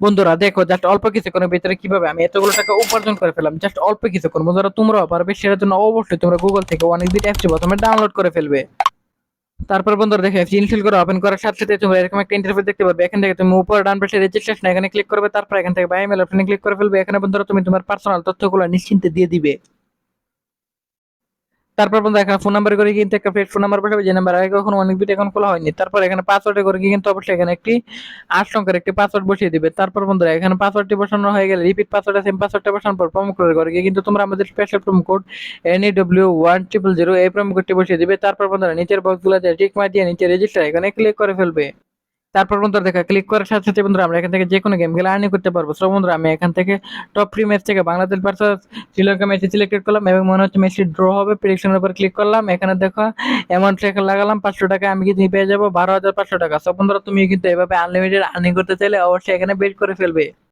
বন্ধুরা দেখো জাস্ট অল্প কিছুক্ষণের ভিতরে কিভাবে আমি এতগুলো টাকা উপার্জন করে ফেললাম, জাস্ট অল্প কিছুক্ষণ। বন্ধুরা তোমরাও পারবে, সেটার জন্য অবশ্যই তোমরা গুগল থেকে অনেক বিট অ্যাপস প্রথমে ডাউনলোড করে ফেলবে। তারপর বন্ধুরা দেখো অ্যাপস ইনস্টল করে ওপেন করার সাথে সাথে তোমরা এরকম একটা ইন্টারফেস দেখতে পাবে। এখান থেকে তুমি উপরে ডান পাশে রেজিস্ট্রেশন এখানে ক্লিক করবে, তারপর এখান থেকে বাই মেল অপশনে ক্লিক করে ফেলবে। এখানে বন্ধুরা তুমি তোমার পার্সোনাল তথ্যগুলো নিশ্চিন্তে দিয়ে দিবে। তারপর বন্ধু এখানে ফোন নাম্বার করে কিন্তু একটা ফ্রেশ ফোন নাম্বার পাঠাবে, যে নাম্বার আগে কখনো অনেক বিট অ্যাকাউন্ট খোলা হয়নি। তারপর এখানে পাসওয়ার্ডে করে কিন্তু অবশ্যই এখানে একটি ৮ সংখ্যার একটি পাসওয়ার্ড বসিয়ে দিবে। তারপর বন্ধুরা এখানে পাসওয়ার্ডটি বসানো হয়ে গেলে রিপিট পাসওয়ার্ডে সেম পাসওয়ার্ডটা বসানোর পর প্রোমো কোড করে কিন্তু তোমরা আমাদের স্পেশাল প্রোমো কোড NEW1000 এই প্রোমো কোডটি বসিয়ে দিবে। তারপর বন্ধুরা নিচের বক্সগুলোতে টিক মার্ক দিয়ে নিচে রেজিস্টার এখানে ক্লিক করে ফেলবে। তারপর বন্ধুরা দেখা ক্লিক করার সাথে সাথে বন্ধুরা আমরা এখান থেকে যে কোনো গেম খেলে আর্নিং করতে পারবো। সো বন্ধুরা আমি এখান থেকে টপ 3 ম্যাচ থেকে বাংলাদেশ ভার্সেস শ্রীলঙ্কা ম্যাচে সিলেক্টেড করলাম এবং মনে হচ্ছে ম্যাচটি ড্র হবে। প্রেডিকশনের উপর ক্লিক করলাম, এখানে দেখো অ্যামাউন্ট ট্র্যাকার লাগালাম 500 টাকা, আমি কিন্তু পেয়ে যাবো 12,500 টাকা। সো বন্ধুরা তুমি কিন্তু এভাবে আনলিমিটেড আর্নিং করতে চাইলে অবশ্যই এখানে বেট করে ফেলবে।